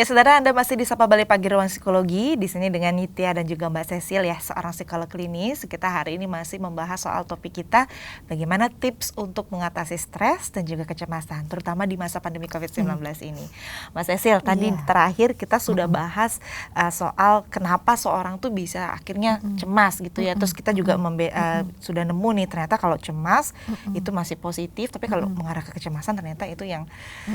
Ya, saudara, Anda masih di Sapa Balik Pagi Ruang Psikologi. Di sini dengan Nitya dan juga Mbak Cecil ya, seorang psikolog klinis. Kita hari ini masih membahas soal topik kita, bagaimana tips untuk mengatasi stres dan juga kecemasan, terutama di masa pandemi COVID-19 ini. Mbak Cecil, tadi terakhir kita sudah bahas soal kenapa seorang tuh bisa akhirnya cemas gitu ya. Terus kita juga sudah nemu nih, ternyata kalau cemas itu masih positif, tapi kalau mengarah ke kecemasan ternyata itu yang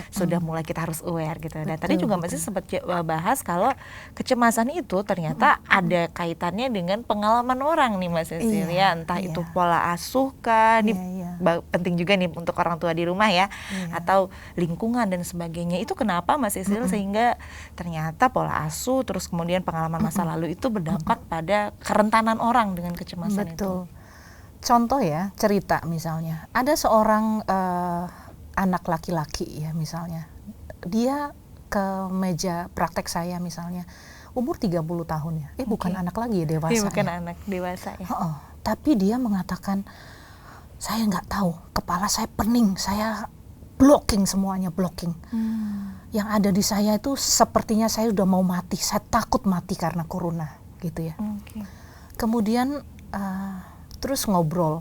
sudah mulai kita harus aware gitu. Dan tadi juga Mbak Cecil sempat bahas kalau kecemasan itu ternyata ada kaitannya dengan pengalaman orang nih Mbak Cecil ya, entah itu pola asuh kan, penting juga nih untuk orang tua di rumah ya, atau lingkungan dan sebagainya. Itu kenapa Mbak Cecil sehingga ternyata pola asuh terus kemudian pengalaman masa lalu itu berdampak pada kerentanan orang dengan kecemasan itu. Contoh ya, cerita misalnya, ada seorang anak laki-laki ya misalnya, dia ke meja praktek saya misalnya, umur 30 tahun ya, bukan anak lagi ya, dewasa bukan ya. anak dewasa ya. Tapi dia mengatakan, saya nggak tahu, kepala saya pening, saya blocking semuanya, blocking. Yang ada di saya itu sepertinya saya udah mau mati, saya takut mati karena corona gitu ya. Kemudian terus ngobrol,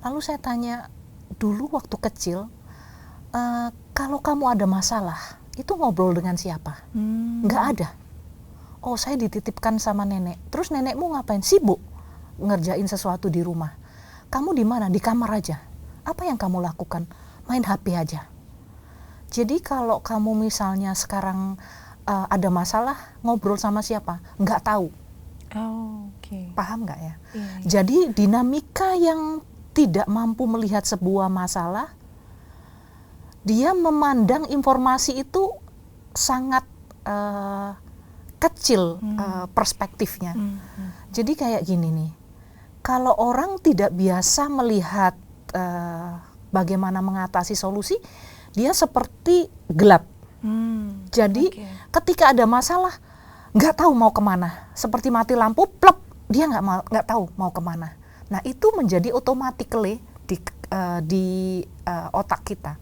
lalu saya tanya, dulu waktu kecil, kalau kamu ada masalah, itu ngobrol dengan siapa? Nggak ada. Oh, saya dititipkan sama nenek. Terus nenekmu ngapain? Sibuk ngerjain sesuatu di rumah. Kamu di mana? Di kamar aja. Apa yang kamu lakukan? Main HP aja. Jadi kalau kamu misalnya sekarang ada masalah, ngobrol sama siapa? Nggak tahu. Paham nggak ya? Jadi dinamika yang tidak mampu melihat sebuah masalah, dia memandang informasi itu sangat kecil perspektifnya. Jadi kayak gini nih, kalau orang tidak biasa melihat bagaimana mengatasi solusi, dia seperti gelap. Jadi ketika ada masalah, nggak tahu mau kemana, seperti mati lampu, plep, dia nggak tahu mau kemana. Nah itu menjadi automatically di otak kita.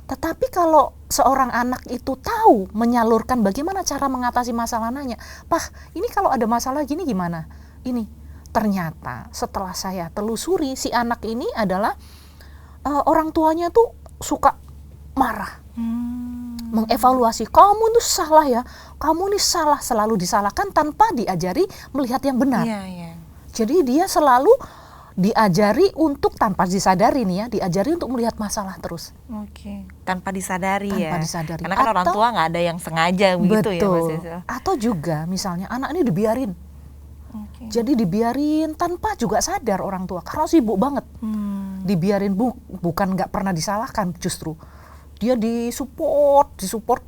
Tetapi kalau seorang anak itu tahu menyalurkan bagaimana cara mengatasi masalah, nanya, "Pak, ini kalau ada masalah gini gimana?" Ini ternyata setelah saya telusuri, si anak ini adalah orang tuanya tuh suka marah, mengevaluasi, "Kamu itu salah ya, kamu ini salah," selalu disalahkan tanpa diajari melihat yang benar. Jadi dia selalu diajari untuk tanpa disadari nih ya, diajari untuk melihat masalah terus. Tanpa disadari tanpa ya. disadari. Karena kan orang tua nggak ada yang sengaja begitu ya Mas Cecil. Atau juga misalnya anak ini dibiarin. Jadi dibiarin tanpa juga sadar orang tua karena sibuk banget. Dibiarin bukan nggak pernah disalahkan, justru dia disupport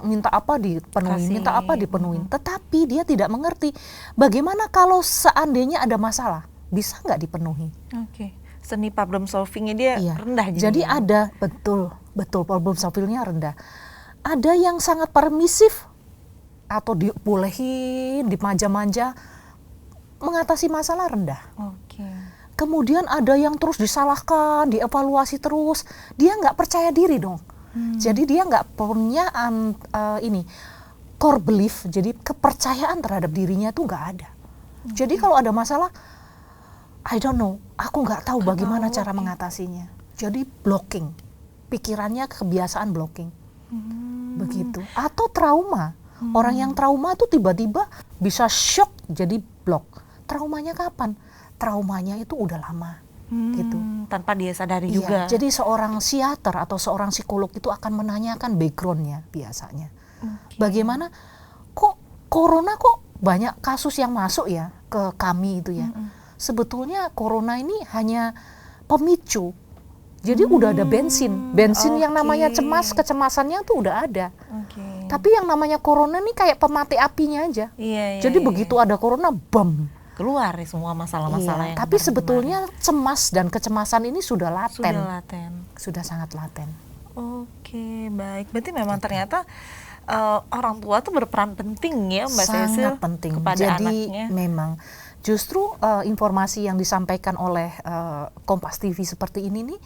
minta apa dipenuhi, minta apa dipenuhi. Tetapi dia tidak mengerti bagaimana kalau seandainya ada masalah, bisa nggak dipenuhi. Seni problem solvingnya dia rendah. Jadi ada betul problem solvingnya rendah. Ada yang sangat permisif atau dibolehin, dimanja-manja, mengatasi masalah rendah. Kemudian ada yang terus disalahkan, dievaluasi terus, dia nggak percaya diri dong. Jadi dia nggak punya core belief, jadi kepercayaan terhadap dirinya tuh nggak ada. Jadi kalau ada masalah, I don't know, aku nggak tahu bagaimana cara mengatasinya. Jadi blocking, pikirannya kebiasaan blocking, begitu. Atau trauma, orang yang trauma tuh tiba-tiba bisa shock jadi block. Traumanya kapan? Traumanya itu udah lama, gitu. Tanpa dia sadari juga. Jadi seorang psikiater atau seorang psikolog itu akan menanyakan backgroundnya biasanya. Bagaimana kok corona kok banyak kasus yang masuk ya ke kami itu ya. Sebetulnya corona ini hanya pemicu. Jadi udah ada bensin yang namanya cemas, kecemasannya tuh udah ada. Tapi yang namanya corona ini kayak pemati apinya aja. Jadi begitu ada corona, bam, keluar semua masalah-masalah yang tapi sebetulnya cemas dan kecemasan ini sudah laten. Sudah sangat laten. Baik. Berarti memang ternyata orang tua tuh berperan penting ya Mbak Cecil, sangat penting kepada jadi anaknya. Memang justru informasi yang disampaikan oleh Kompas TV seperti ini nih,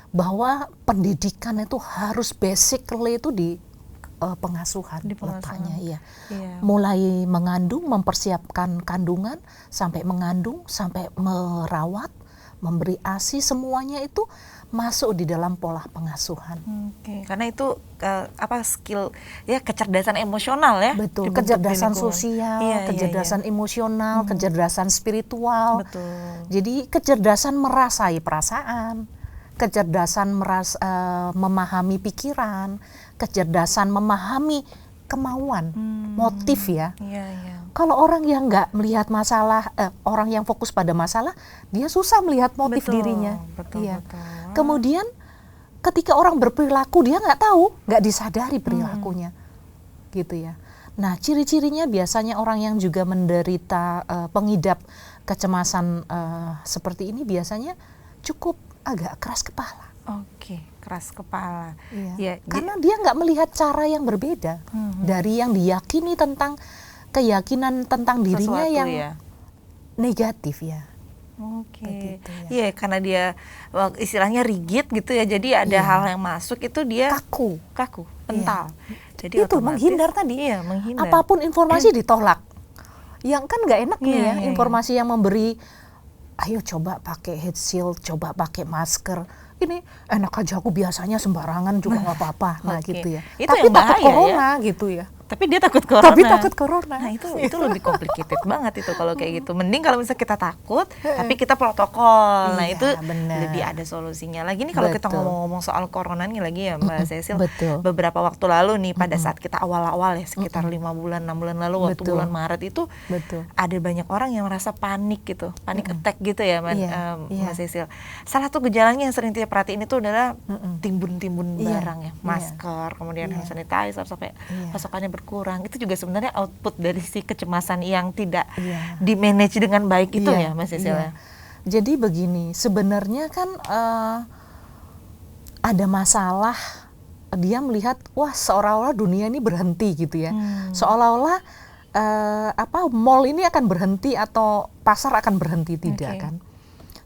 bahwa pendidikan itu harus basically itu pengasuhan Di pengasuhan. letaknya, iya. Iya. Mulai mengandung, mempersiapkan kandungan, sampai mengandung, sampai merawat, memberi ASI, semuanya itu masuk di dalam pola pengasuhan. Oke, karena itu skill ya, kecerdasan emosional ya. Betul, dibentuk di kecerdasan lingkungan. sosial, Iya, kecerdasan emosional, kecerdasan spiritual. Betul. Jadi kecerdasan merasai perasaan, kecerdasan memahami pikiran, kecerdasan memahami kemauan, motif ya. Iya, iya. Kalau orang yang nggak melihat masalah, orang yang fokus pada masalah, dia susah melihat motif Betul, dirinya. betul, Iya. betul. Kemudian ketika orang berperilaku, dia nggak tahu, nggak disadari perilakunya, gitu ya. Nah, ciri-cirinya biasanya orang yang juga menderita pengidap kecemasan seperti ini biasanya cukup agak keras kepala. Oke, keras kepala. Iya. Ya, Karena dia nggak melihat cara yang berbeda dari yang diyakini tentang keyakinan tentang dirinya sesuatu yang ya. negatif ya. Oke. Begitu ya. Iya, karena dia istilahnya rigid gitu ya. Jadi ada Iya. hal yang masuk itu dia Kaku. kental. Jadi Itu otomatis- menghindar tadi. Iya, menghindar. Apapun informasi ditolak. Yang kan nggak enak nih Iya, ya, iya, informasi yang memberi, ayo coba pakai head shield, coba pakai masker. Ini enak aja, aku biasanya sembarangan juga nggak apa-apa. Nah Oke. gitu ya. Itu Tapi yang takut bahaya corona gitu ya. Tapi dia takut corona. Tapi takut corona. Nah itu lebih complicated banget itu kalau kayak gitu. Mending kalau misalnya kita takut, tapi kita protokol. Nah Iya, itu benar. lebih ada solusinya. Lagi nih kalau kita Betul. ngomong-ngomong soal corona nih lagi ya Mbak Cecil. Betul. Beberapa waktu lalu nih pada saat kita awal-awal ya sekitar 5 bulan 6 bulan lalu waktu Betul. bulan Maret itu Betul. ada banyak orang yang merasa panik gitu, panik attack gitu ya Iya, Mbak iya. Cecil. Salah satu gejalanya yang sering dia perhatiin itu adalah timbun-timbun Iya, barang ya, iya. masker, kemudian hand Iya. sanitizer sampai Iya. pasokannya berkurang. Itu juga sebenarnya output dari si kecemasan yang tidak Iya. di-manage dengan baik itu ya Iya, Mas Cecil ya. iya. Jadi begini, sebenarnya kan ada masalah, dia melihat wah seolah-olah dunia ini berhenti gitu ya. Seolah-olah mall ini akan berhenti atau pasar akan berhenti, tidak Oke. kan.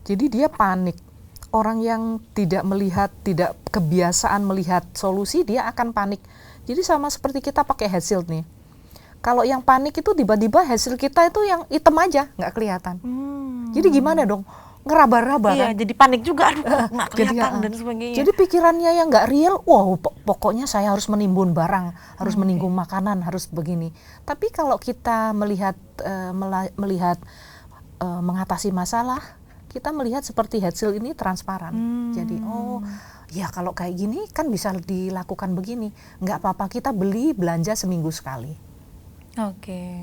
Jadi dia panik. Orang yang tidak kebiasaan melihat solusi, dia akan panik. Jadi sama seperti kita pakai head shield nih. Kalau yang panik itu tiba-tiba hasil kita itu yang hitam aja, nggak kelihatan. Jadi gimana dong? Ngeraba-raba Iya, kan? jadi panik juga, aduh nggak Jadi, kelihatan dan sebagainya. Jadi pikirannya yang nggak real, wow pokoknya saya harus menimbun barang, harus menimbun makanan, harus begini. Tapi kalau kita melihat mengatasi masalah, kita melihat seperti head shield ini transparan. Jadi ya kalau kayak gini kan bisa dilakukan begini. Nggak apa-apa kita belanja seminggu sekali. Oke.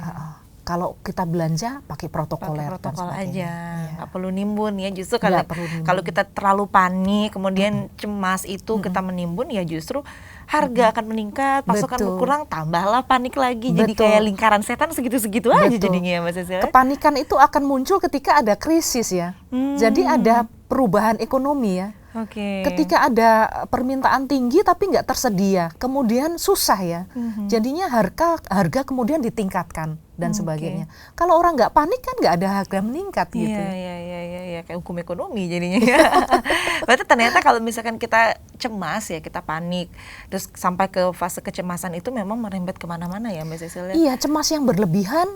Kalau kita belanja pakai protokoler Pakai dan protokol sebagainya. aja, Iya. nggak perlu nimbun ya. Justru Nggak perlu nimbun. kalau kita terlalu panik, kemudian cemas itu kita menimbun, ya justru harga akan meningkat, pasokan Betul. berkurang, tambahlah panik lagi. Jadi Betul. kayak lingkaran setan segitu-segitu aja Betul. jadinya ya Mas Cecil. Kepanikan itu akan muncul ketika ada krisis ya. Jadi ada perubahan ekonomi ya. Oke. Ketika ada permintaan tinggi tapi nggak tersedia, kemudian susah ya. Jadinya harga kemudian ditingkatkan dan sebagainya. Kalau orang nggak panik kan nggak ada harga meningkat gitu. Iya, kayak hukum ekonomi jadinya. Berarti ternyata kalau misalkan kita cemas ya, kita panik, terus sampai ke fase kecemasan itu memang merembet kemana-mana ya Mbak Cecil ya. Iya, cemas yang berlebihan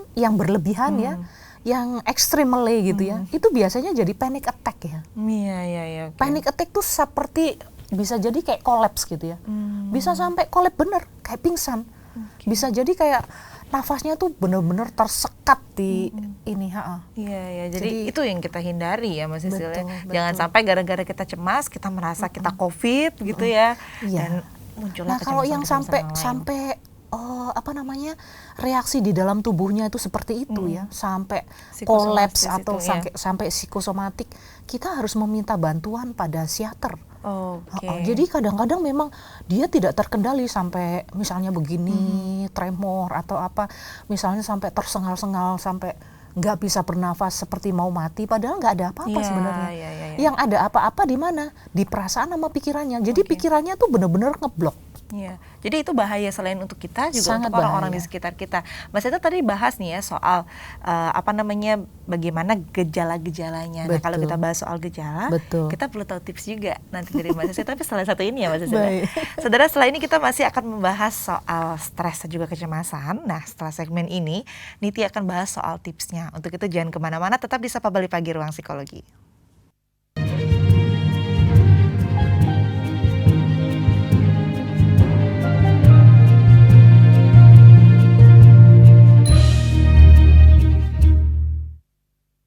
ya, yang extremely gitu ya, itu biasanya jadi panic attack ya. Iya. Oke. Panic attack tuh seperti bisa jadi kayak kolaps gitu ya. Bisa sampai kolaps bener, kayak pingsan. Bisa jadi kayak nafasnya tuh bener-bener tersekat di ini. Iya, jadi itu yang kita hindari ya Mas Cecil ya. Betul, Jangan betul. sampai gara-gara kita cemas, kita merasa kita COVID gitu ya. Iya. Dan muncullah Nah kalau yang kecemasan-kecemasan lain. sampai reaksi di dalam tubuhnya itu seperti itu ya, sampai kolaps Psikosomatis atau itu, ya. sampai psikosomatik, kita harus meminta bantuan pada psikiater. Oke. Jadi kadang-kadang memang dia tidak terkendali sampai misalnya begini, tremor atau apa, misalnya sampai tersengal-sengal, sampai nggak bisa bernafas seperti mau mati, padahal nggak ada apa-apa Iya, sebenarnya. iya. Yang ada apa-apa di mana? Di perasaan sama pikirannya. Jadi pikirannya tuh benar-benar ngeblok. Iya, jadi itu bahaya selain untuk kita juga Sangat untuk orang-orang di bahaya. sekitar kita. Mas Eta tadi bahas nih ya soal apa namanya bagaimana gejala-gejalanya. Nah kalau Betul. kita bahas soal gejala, Betul. kita perlu tahu tips juga nanti dari Mas Eta. Tapi salah satu ini ya Mas Eta. Baik. Saudara, setelah ini kita masih akan membahas soal stres dan juga kecemasan. Nah setelah segmen ini, Niti akan bahas soal tipsnya. Untuk itu jangan kemana-mana, tetap di Sapa Bali Pagi Ruang Psikologi.